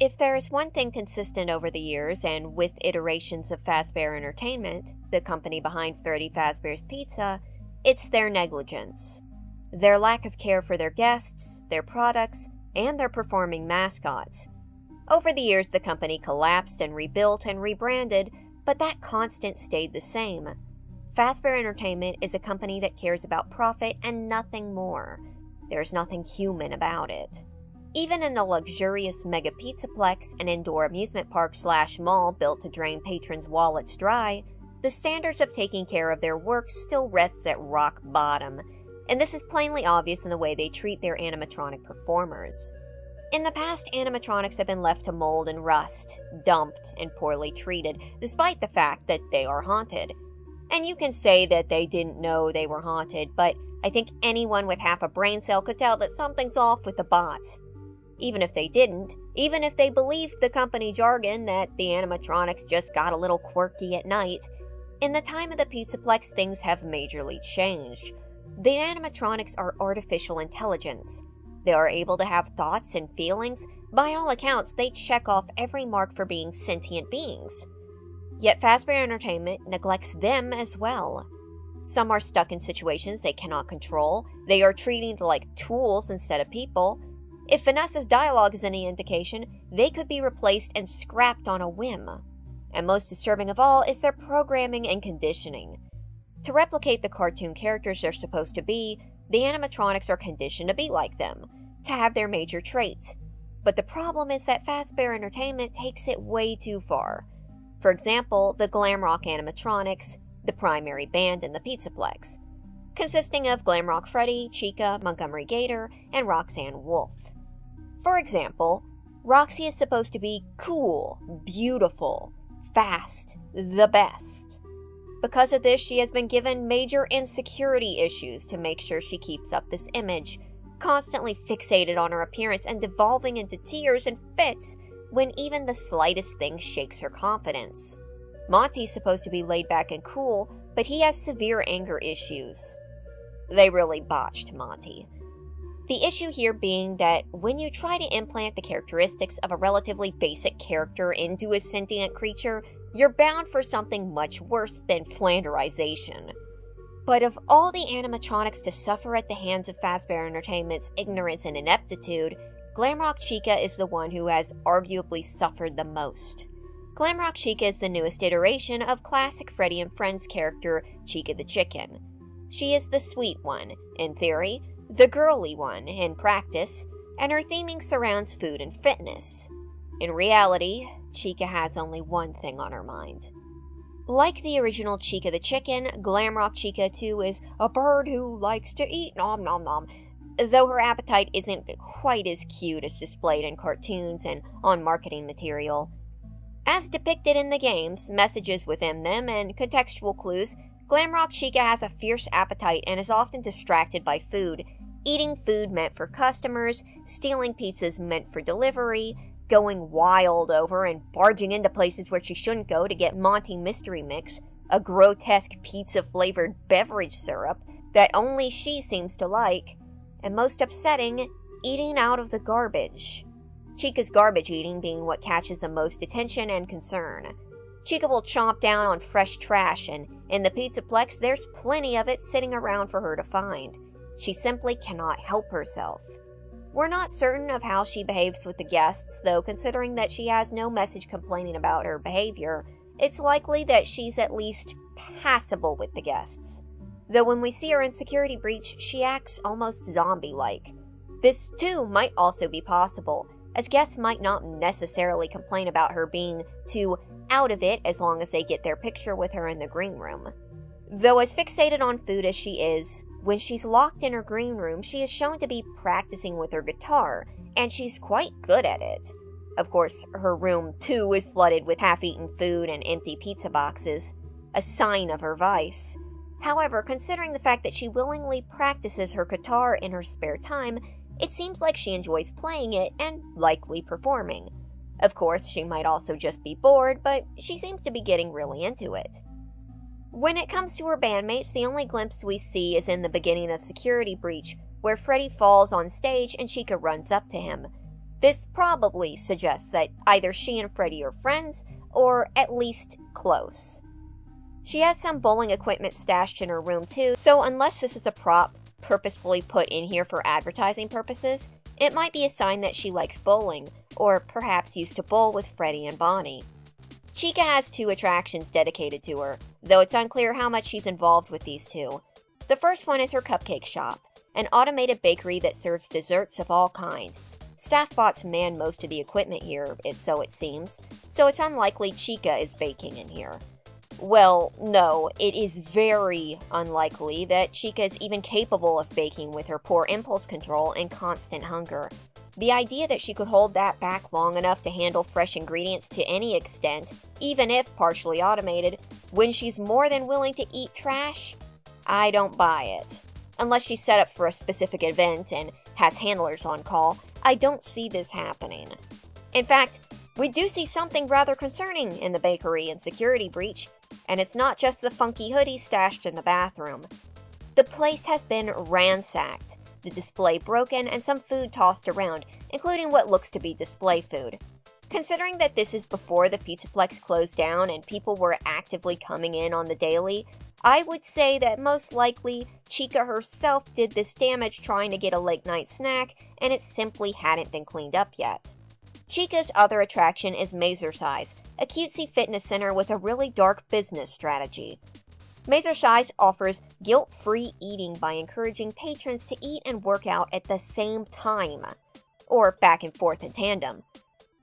If there is one thing consistent over the years, and with iterations of Fazbear Entertainment, the company behind Freddy Fazbear's Pizza, it's their negligence. Their lack of care for their guests, their products, and their performing mascots. Over the years, the company collapsed and rebuilt and rebranded, but that constant stayed the same. Fazbear Entertainment is a company that cares about profit and nothing more. There's nothing human about it. Even in the luxurious mega Pizzaplex, an indoor amusement park / mall built to drain patrons' wallets dry, the standards of taking care of their work still rests at rock bottom, and this is plainly obvious in the way they treat their animatronic performers. In the past, animatronics have been left to mold and rust, dumped, and poorly treated, despite the fact that they are haunted. And you can say that they didn't know they were haunted, but I think anyone with half a brain cell could tell that something's off with the bots. Even if they didn't, even if they believed the company jargon that the animatronics just got a little quirky at night, in the time of the Pizzaplex things have majorly changed. The animatronics are artificial intelligence. They are able to have thoughts and feelings. By all accounts, they check off every mark for being sentient beings. Yet Fazbear Entertainment neglects them as well. Some are stuck in situations they cannot control. They are treated like tools instead of people. If Vanessa's dialogue is any indication, they could be replaced and scrapped on a whim. And most disturbing of all is their programming and conditioning. To replicate the cartoon characters they're supposed to be, the animatronics are conditioned to be like them, to have their major traits. But the problem is that Fazbear Entertainment takes it way too far. For example, the Glamrock animatronics, the primary band in the Pizzaplex, consisting of Glamrock Freddy, Chica, Montgomery Gator, and Roxanne Wolf. For example, Roxy is supposed to be cool, beautiful, fast, the best. Because of this, she has been given major insecurity issues to make sure she keeps up this image, constantly fixated on her appearance and devolving into tears and fits when even the slightest thing shakes her confidence. Monty's supposed to be laid back and cool, but he has severe anger issues. They really botched Monty. The issue here being that when you try to implant the characteristics of a relatively basic character into a sentient creature, you're bound for something much worse than flanderization. But of all the animatronics to suffer at the hands of Fazbear Entertainment's ignorance and ineptitude, Glamrock Chica is the one who has arguably suffered the most. Glamrock Chica is the newest iteration of classic Freddy and Friends character Chica the Chicken. She is the sweet one, in theory, the girly one, in practice, and her theming surrounds food and fitness. In reality, Chica has only one thing on her mind. Like the original Chica the Chicken, Glamrock Chica too is a bird who likes to eat nom nom nom, though her appetite isn't quite as cute as displayed in cartoons and on marketing material. As depicted in the games, messages within them, and contextual clues, Glamrock Chica has a fierce appetite and is often distracted by food, eating food meant for customers, stealing pizzas meant for delivery, going wild over and barging into places where she shouldn't go to get Monty Mystery Mix, a grotesque pizza-flavored beverage syrup that only she seems to like, and most upsetting, eating out of the garbage. Chica's garbage eating being what catches the most attention and concern. Chica will chomp down on fresh trash, and in the Pizzaplex there's plenty of it sitting around for her to find. She simply cannot help herself. We're not certain of how she behaves with the guests, though considering that she has no message complaining about her behavior, it's likely that she's at least passable with the guests. Though when we see her in Security Breach, she acts almost zombie-like. This too might also be possible, as guests might not necessarily complain about her being too out of it as long as they get their picture with her in the green room. Though as fixated on food as she is, when she's locked in her green room, she is shown to be practicing with her guitar, and she's quite good at it. Of course, her room too is flooded with half-eaten food and empty pizza boxes, a sign of her vice. However, considering the fact that she willingly practices her guitar in her spare time, it seems like she enjoys playing it and likely performing. Of course, she might also just be bored, but she seems to be getting really into it. When it comes to her bandmates, the only glimpse we see is in the beginning of Security Breach, where Freddy falls on stage and Chica runs up to him. This probably suggests that either she and Freddy are friends, or at least close. She has some bowling equipment stashed in her room too, so unless this is a prop purposefully put in here for advertising purposes, it might be a sign that she likes bowling, or perhaps used to bowl with Freddy and Bonnie. Chica has 2 attractions dedicated to her, though it's unclear how much she's involved with these 2. The first one is her cupcake shop, an automated bakery that serves desserts of all kinds. Staff bots man most of the equipment here, so it seems, so it's unlikely Chica is baking in here. Well, no, it is very unlikely that Chica is even capable of baking with her poor impulse control and constant hunger. The idea that she could hold that back long enough to handle fresh ingredients to any extent, even if partially automated, when she's more than willing to eat trash? I don't buy it. Unless she's set up for a specific event and has handlers on call, I don't see this happening. In fact, we do see something rather concerning in the bakery and security breach, and it's not just the funky hoodie stashed in the bathroom. The place has been ransacked, the display broken, and some food tossed around, including what looks to be display food. Considering that this is before the Pizzaplex closed down and people were actively coming in on the daily, I would say that most likely Chica herself did this damage trying to get a late-night snack, and it simply hadn't been cleaned up yet. Chica's other attraction is Mazercise, a cutesy fitness center with a really dark business strategy. Mazercise offers guilt-free eating by encouraging patrons to eat and work out at the same time, or back and forth in tandem.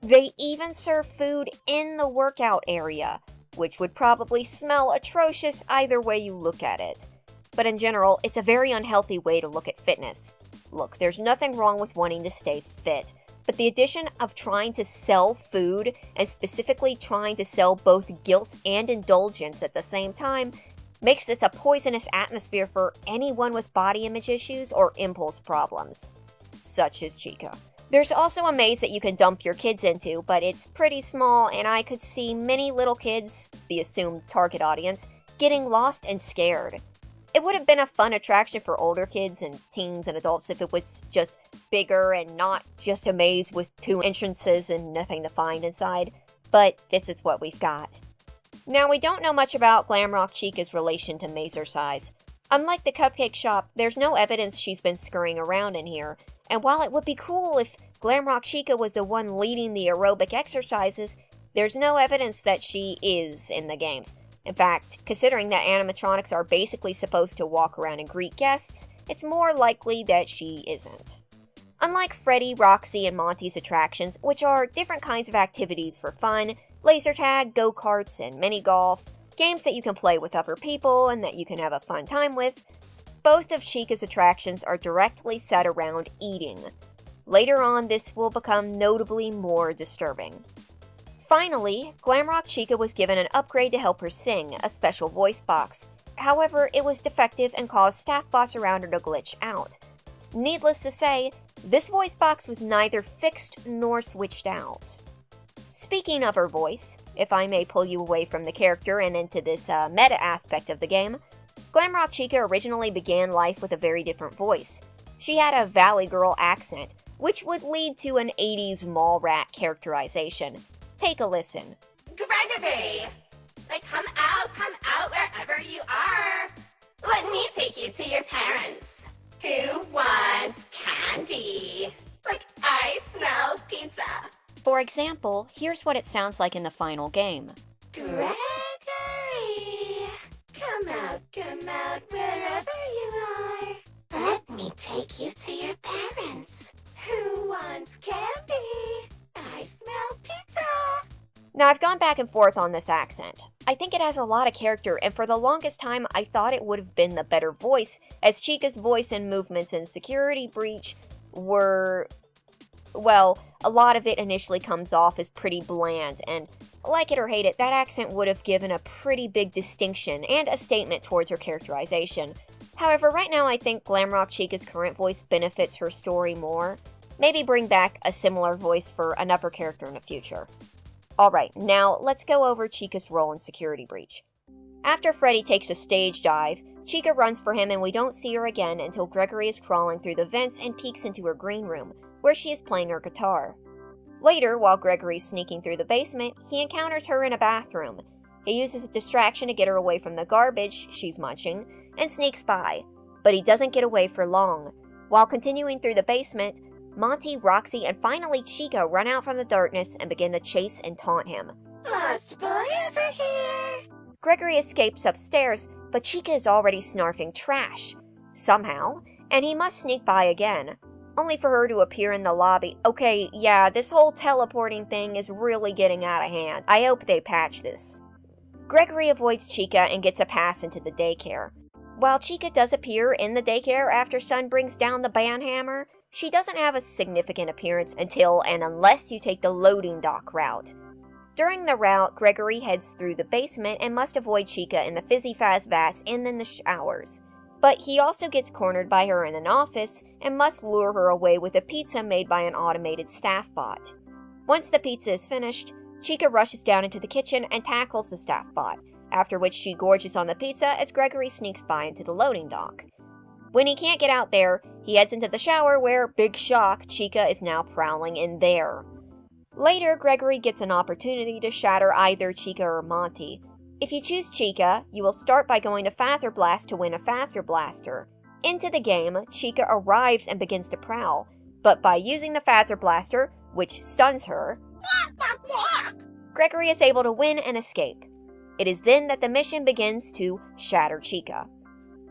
They even serve food in the workout area, which would probably smell atrocious either way you look at it. But in general, it's a very unhealthy way to look at fitness. Look, there's nothing wrong with wanting to stay fit, but the addition of trying to sell food, and specifically trying to sell both guilt and indulgence at the same time, makes this a poisonous atmosphere for anyone with body image issues or impulse problems, such as Chica. There's also a maze that you can dump your kids into, but it's pretty small, and I could see many little kids, the assumed target audience, getting lost and scared. It would have been a fun attraction for older kids and teens and adults if it was just bigger and not just a maze with 2 entrances and nothing to find inside, but this is what we've got. Now, we don't know much about Glamrock Chica's relation to Mazercise. Unlike the cupcake shop, there's no evidence she's been scurrying around in here, and while it would be cool if Glamrock Chica was the one leading the aerobic exercises, there's no evidence that she is in the games. In fact, considering that animatronics are basically supposed to walk around and greet guests, it's more likely that she isn't. Unlike Freddy, Roxy, and Monty's attractions, which are different kinds of activities for fun, laser tag, go-karts, and mini-golf, games that you can play with other people and that you can have a fun time with, both of Chica's attractions are directly set around eating. Later on, this will become notably more disturbing. Finally, Glamrock Chica was given an upgrade to help her sing, a special voice box. However, it was defective and caused staff bots around her to glitch out. Needless to say, this voice box was neither fixed nor switched out. Speaking of her voice, if I may pull you away from the character and into this meta aspect of the game, Glamrock Chica originally began life with a very different voice. She had a Valley Girl accent, which would lead to an 80s mall rat characterization. Take a listen. Gregory! Like, come out wherever you are. Let me take you to your parents. Who wants candy? Like, I smell pizza. For example, here's what it sounds like in the final game. Gregory! Come out wherever you are. Let me take you to your parents. Who wants candy? I smell pizza! Now, I've gone back and forth on this accent. I think it has a lot of character, and for the longest time, I thought it would have been the better voice, as Chica's voice and movements in Security Breach were... well, a lot of it initially comes off as pretty bland, and like it or hate it, that accent would have given a pretty big distinction and a statement towards her characterization. However, right now I think Glamrock Chica's current voice benefits her story more. Maybe bring back a similar voice for another character in the future. Alright, now let's go over Chica's role in Security Breach. After Freddy takes a stage dive, Chica runs for him and we don't see her again until Gregory is crawling through the vents and peeks into her green room, where she is playing her guitar. Later, while Gregory's sneaking through the basement, he encounters her in a bathroom. He uses a distraction to get her away from the garbage she's munching, and sneaks by. But he doesn't get away for long. While continuing through the basement, Monty, Roxy, and finally Chica run out from the darkness and begin to chase and taunt him. Lost boy over here. Gregory escapes upstairs, but Chica is already snarfing trash. Somehow, and he must sneak by again, only for her to appear in the lobby. Okay, yeah, this whole teleporting thing is really getting out of hand. I hope they patch this. Gregory avoids Chica and gets a pass into the daycare. While Chica does appear in the daycare after Sun brings down the banhammer, she doesn't have a significant appearance until and unless you take the loading dock route. During the route, Gregory heads through the basement and must avoid Chica in the Fizzy Faz vats and in the showers. But he also gets cornered by her in an office and must lure her away with a pizza made by an automated staff bot. Once the pizza is finished, Chica rushes down into the kitchen and tackles the staff bot, after which she gorges on the pizza as Gregory sneaks by into the loading dock. When he can't get out there, he heads into the shower where, big shock, Chica is now prowling in there. Later, Gregory gets an opportunity to shatter either Chica or Monty. If you choose Chica, you will start by going to Phaser Blast to win a Phaser Blaster. Into the game, Chica arrives and begins to prowl, but by using the Phaser Blaster, which stuns her, Gregory is able to win and escape. It is then that the mission begins to shatter Chica.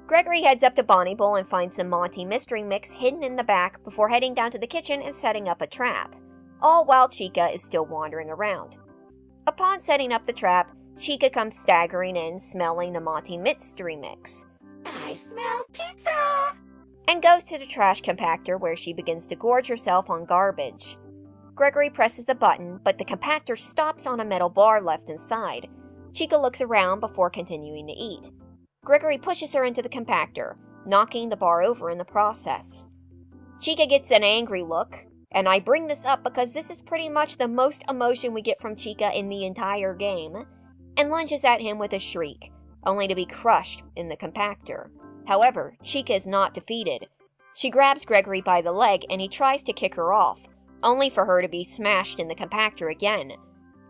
Gregory heads up to Bonnie Bowl and finds the Monty mystery mix hidden in the back before heading down to the kitchen and setting up a trap, all while Chica is still wandering around. Upon setting up the trap, Chica comes staggering in, smelling the Monty mystery mix. I smell pizza! And goes to the trash compactor where she begins to gorge herself on garbage. Gregory presses the button, but the compactor stops on a metal bar left inside. Chica looks around before continuing to eat. Gregory pushes her into the compactor, knocking the bar over in the process. Chica gets an angry look, and I bring this up because this is pretty much the most emotion we get from Chica in the entire game, and lunges at him with a shriek, only to be crushed in the compactor. However, Chica is not defeated. She grabs Gregory by the leg and he tries to kick her off, only for her to be smashed in the compactor again.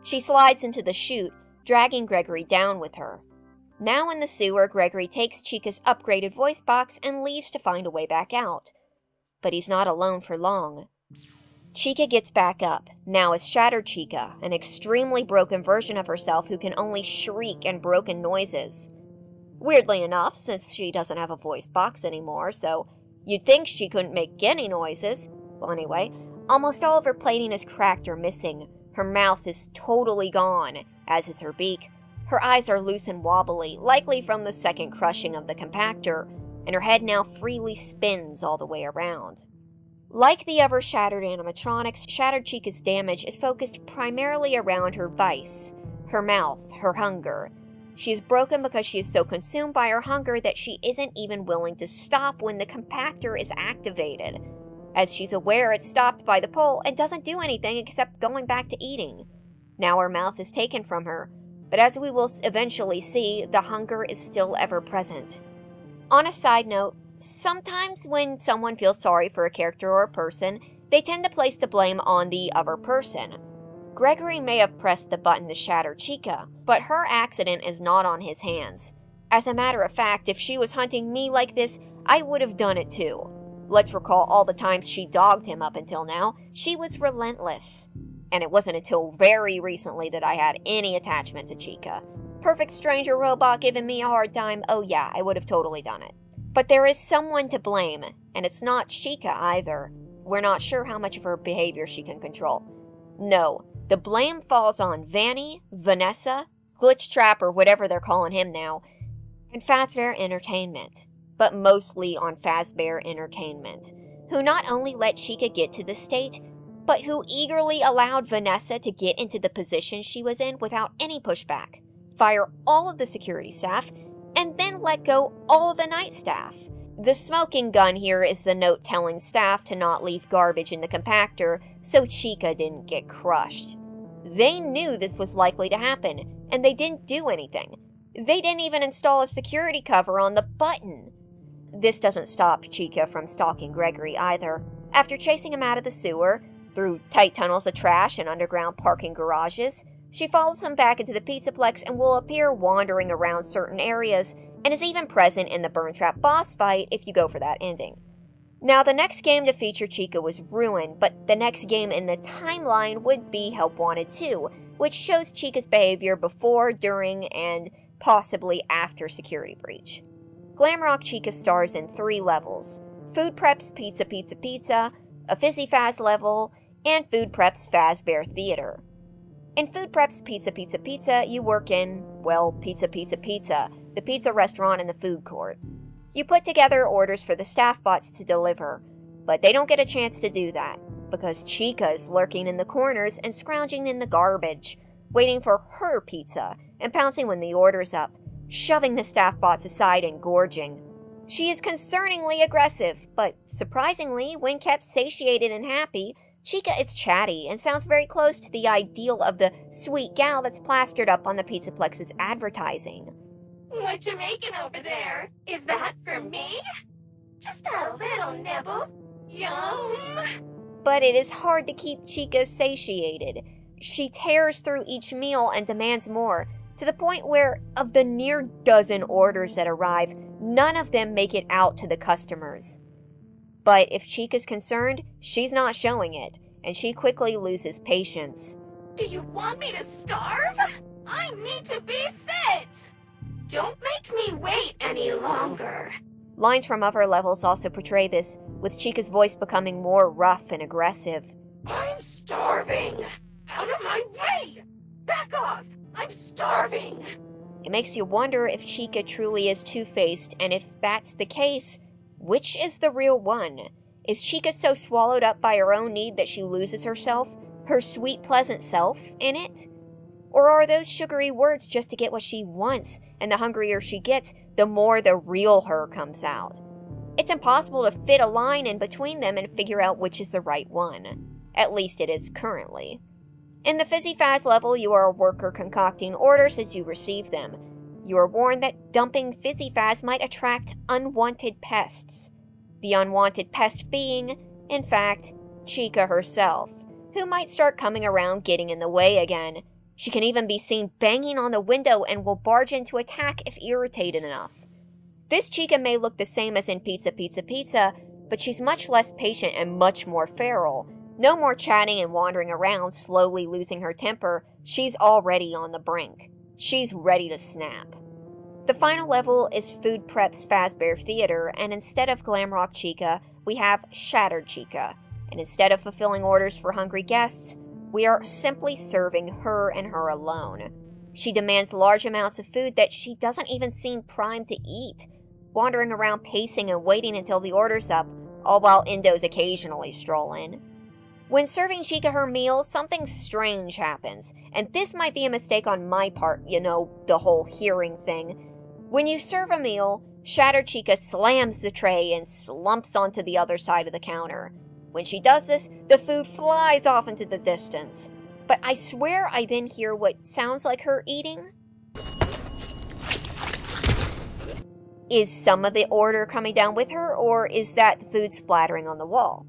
She slides into the chute, dragging Gregory down with her. Now in the sewer, Gregory takes Chica's upgraded voice box and leaves to find a way back out. But he's not alone for long. Chica gets back up, now as Shattered Chica, an extremely broken version of herself who can only shriek and broken noises. Weirdly enough, since she doesn't have a voice box anymore, so you'd think she couldn't make any noises. Well, anyway, almost all of her plating is cracked or missing. Her mouth is totally gone, as is her beak. Her eyes are loose and wobbly, likely from the second crushing of the compactor, and her head now freely spins all the way around. Like the other shattered animatronics, Shattered Chica's damage is focused primarily around her vice, her mouth, her hunger. She is broken because she is so consumed by her hunger that she isn't even willing to stop when the compactor is activated, as she's aware it's stopped by the pole and doesn't do anything except going back to eating. Now her mouth is taken from her, but as we will eventually see, the hunger is still ever present. On a side note, sometimes when someone feels sorry for a character or a person, they tend to place the blame on the other person. Gregory may have pressed the button to shatter Chica, but her accident is not on his hands. As a matter of fact, if she was hunting me like this, I would have done it too. Let's recall all the times she dogged him up until now. She was relentless. And it wasn't until very recently that I had any attachment to Chica. Perfect stranger robot giving me a hard time, oh yeah, I would have totally done it. But there is someone to blame, and it's not Chica either. We're not sure how much of her behavior she can control. No, the blame falls on Vanny, Vanessa, Glitchtrap or whatever they're calling him now, and Fazbear Entertainment. But mostly on Fazbear Entertainment, who not only let Chica get to the state, but who eagerly allowed Vanessa to get into the position she was in without any pushback, fire all of the security staff, and then let go all of the night staff. The smoking gun here is the note telling staff to not leave garbage in the compactor so Chica didn't get crushed. They knew this was likely to happen, and they didn't do anything. They didn't even install a security cover on the button. This doesn't stop Chica from stalking Gregory either. After chasing him out of the sewer, Through tight tunnels of trash and underground parking garages, she follows him back into the Pizzaplex and will appear wandering around certain areas, and is even present in the Burn Trap boss fight if you go for that ending. Now, the next game to feature Chica was Ruin, but the next game in the timeline would be Help Wanted 2, which shows Chica's behavior before, during, and possibly after Security Breach. Glamrock Chica stars in 3 levels: Food Prep's Pizza Pizza Pizza, a Fizzy Faz level, and Food Prep's Fazbear Theater. In Food Prep's Pizza Pizza Pizza, you work in, well, Pizza Pizza Pizza, the pizza restaurant in the food court. You put together orders for the staff bots to deliver, but they don't get a chance to do that, because Chica is lurking in the corners and scrounging in the garbage, waiting for her pizza and pouncing when the order's up, shoving the staff bots aside and gorging. She is concerningly aggressive, but surprisingly, when kept satiated and happy, Chica is chatty and sounds very close to the ideal of the sweet gal that's plastered up on the Pizzaplex's advertising. What you making over there? Is that for me? Just a little nibble. Yum! But it is hard to keep Chica satiated. She tears through each meal and demands more, to the point where, of the near dozen orders that arrive, none of them make it out to the customers. But if Chica's concerned, she's not showing it, and she quickly loses patience. Do you want me to starve? I need to be fit! Don't make me wait any longer. Lines from other levels also portray this, with Chica's voice becoming more rough and aggressive. I'm starving! Out of my way! Back off! I'm starving! It makes you wonder if Chica truly is two-faced, and if that's the case, which is the real one? Is Chica so swallowed up by her own need that she loses herself, her sweet, pleasant self, in it? Or are those sugary words just to get what she wants, and the hungrier she gets, the more the real her comes out? It's impossible to fit a line in between them and figure out which is the right one. At least it is currently. In the Fizzy Faz level, you are a worker concocting orders as you receive them. You are warned that dumping Fizzy Faz might attract unwanted pests. The unwanted pest being, in fact, Chica herself, who might start coming around getting in the way again. She can even be seen banging on the window and will barge in to attack if irritated enough. This Chica may look the same as in Pizza Pizza Pizza, but she's much less patient and much more feral. No more chatting and wandering around, slowly losing her temper. She's already on the brink. She's ready to snap. The final level is Food Prep's Fazbear Theater, and instead of Glamrock Chica, we have Shattered Chica. And instead of fulfilling orders for hungry guests, we are simply serving her and her alone. She demands large amounts of food that she doesn't even seem primed to eat, wandering around pacing and waiting until the order's up, all while endos occasionally stroll in. When serving Chica her meal, something strange happens, and this might be a mistake on my part, you know, the whole hearing thing. When you serve a meal, Shattered Chica slams the tray and slumps onto the other side of the counter. When she does this, the food flies off into the distance. But I swear I then hear what sounds like her eating. Is some of the order coming down with her, or is that the food splattering on the wall?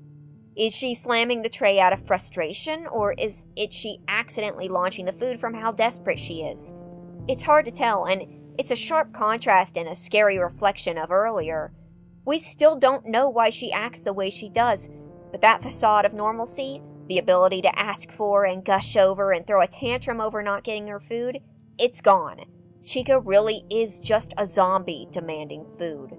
Is she slamming the tray out of frustration, or is she accidentally launching the food from how desperate she is? It's hard to tell, and it's a sharp contrast and a scary reflection of earlier. We still don't know why she acts the way she does, but that facade of normalcy, the ability to ask for and gush over and throw a tantrum over not getting her food, it's gone. Chica really is just a zombie demanding food.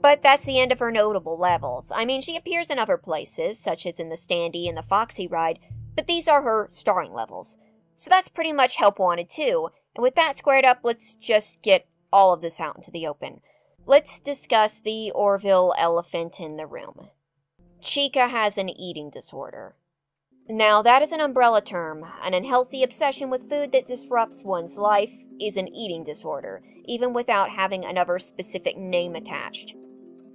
But that's the end of her notable levels. I mean, she appears in other places, such as in the Standy and the Foxy ride, but these are her starring levels. So that's pretty much Help Wanted 2, and with that squared up, let's just get all of this out into the open. Let's discuss the Orville elephant in the room. Chica has an eating disorder. Now, that is an umbrella term. An unhealthy obsession with food that disrupts one's life is an eating disorder, even without having another specific name attached.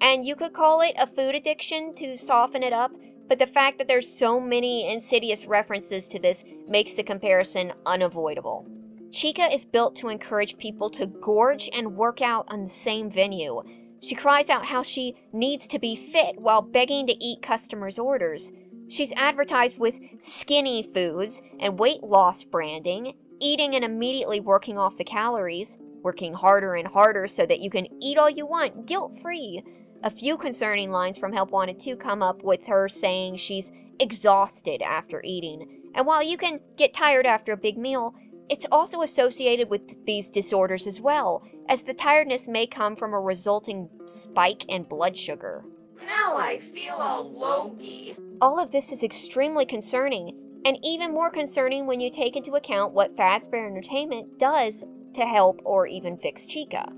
And you could call it a food addiction to soften it up, but the fact that there's so many insidious references to this makes the comparison unavoidable. Chica is built to encourage people to gorge and work out on the same venue. She cries out how she needs to be fit while begging to eat customers' orders. She's advertised with skinny foods and weight loss branding, eating and immediately working off the calories, working harder and harder so that you can eat all you want, guilt-free. A few concerning lines from Help Wanted 2 come up with her saying she's exhausted after eating. And while you can get tired after a big meal, it's also associated with these disorders as well, as the tiredness may come from a resulting spike in blood sugar. Now I feel all logy. All of this is extremely concerning, and even more concerning when you take into account what Fazbear Entertainment does to help or even fix Chica.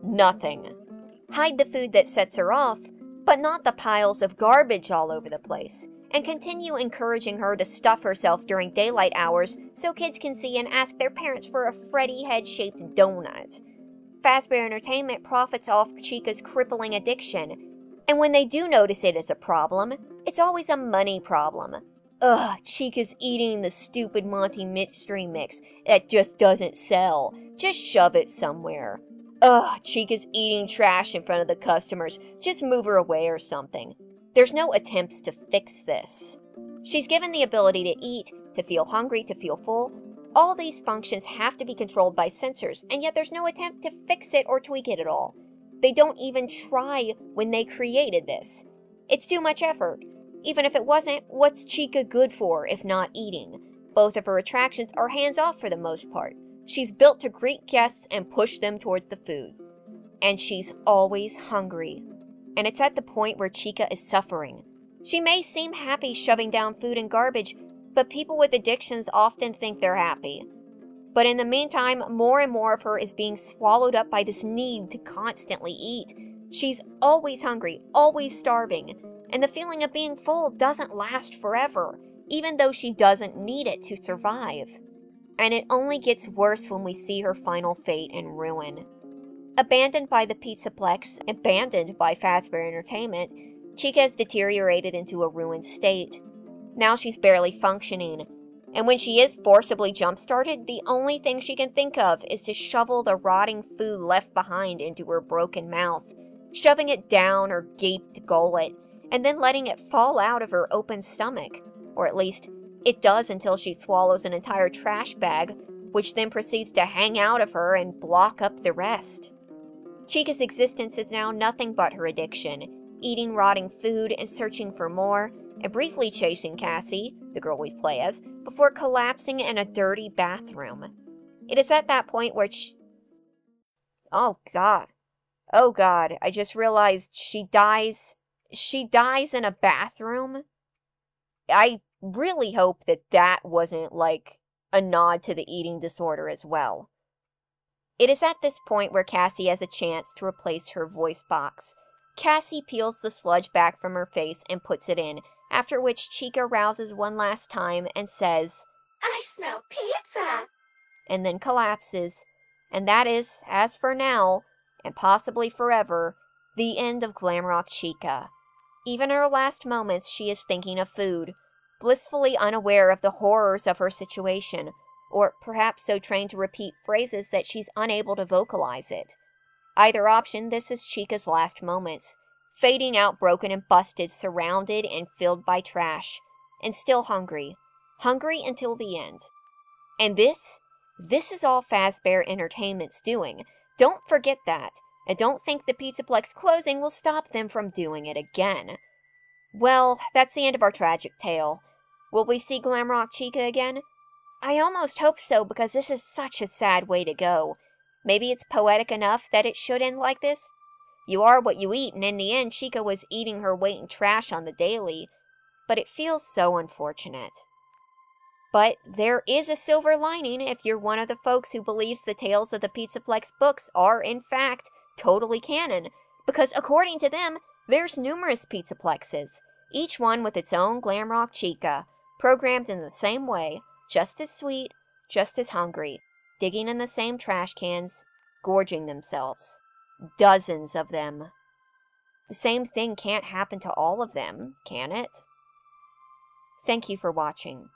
Nothing. Hide the food that sets her off, but not the piles of garbage all over the place, and continue encouraging her to stuff herself during daylight hours so kids can see and ask their parents for a Freddy head-shaped donut. Fazbear Entertainment profits off Chica's crippling addiction, and when they do notice it as a problem, it's always a money problem. Ugh, Chica's eating the stupid Monty mystery mix that just doesn't sell. Just shove it somewhere. Ugh, Chica's eating trash in front of the customers. Just move her away or something. There's no attempts to fix this. She's given the ability to eat, to feel hungry, to feel full. All these functions have to be controlled by sensors, and yet there's no attempt to fix it or tweak it at all. They don't even try when they created this. It's too much effort. Even if it wasn't, what's Chica good for if not eating? Both of her attractions are hands-off for the most part. She's built to greet guests and push them towards the food. And she's always hungry. And it's at the point where Chica is suffering. She may seem happy shoving down food and garbage, but people with addictions often think they're happy. But in the meantime, more and more of her is being swallowed up by this need to constantly eat. She's always hungry, always starving, and the feeling of being full doesn't last forever, even though she doesn't need it to survive. And it only gets worse when we see her final fate and ruin. Abandoned by the Pizzaplex, abandoned by Fazbear Entertainment, Chica has deteriorated into a ruined state. Now she's barely functioning, and when she is forcibly jump-started, the only thing she can think of is to shovel the rotting food left behind into her broken mouth, shoving it down her gaped gullet, and then letting it fall out of her open stomach, or at least it does until she swallows an entire trash bag, which then proceeds to hang out of her and block up the rest. Chica's existence is now nothing but her addiction, eating rotting food and searching for more, and briefly chasing Cassie, the girl we play as, before collapsing in a dirty bathroom. It is at that point where Oh god, I just realized she dies in a bathroom. I really hope that wasn't like a nod to the eating disorder as well. It is at this point where Cassie has a chance to replace her voice box. Cassie peels the sludge back from her face and puts it in, after which Chica rouses one last time and says, I smell pizza! And then collapses. And that is, as for now, and possibly forever, the end of Glamrock Chica. Even in her last moments, she is thinking of food, blissfully unaware of the horrors of her situation, or perhaps so trained to repeat phrases that she's unable to vocalize it. Either option, this is Chica's last moments, fading out broken and busted, surrounded and filled by trash, and still hungry. Hungry until the end. And this is all Fazbear Entertainment's doing. Don't forget that, and don't think the Pizzaplex closing will stop them from doing it again. Well, that's the end of our tragic tale. Will we see Glamrock Chica again? I almost hope so, because this is such a sad way to go. Maybe it's poetic enough that it should end like this? You are what you eat, and in the end, Chica was eating her weight in trash on the daily. But it feels so unfortunate. But there is a silver lining if you're one of the folks who believes the tales of the Pizzaplex books are, in fact, totally canon. Because according to them, there's numerous Pizzaplexes, each one with its own Glamrock Chica, programmed in the same way, just as sweet, just as hungry, digging in the same trash cans, gorging themselves. Dozens of them. The same thing can't happen to all of them, can it? Thank you for watching.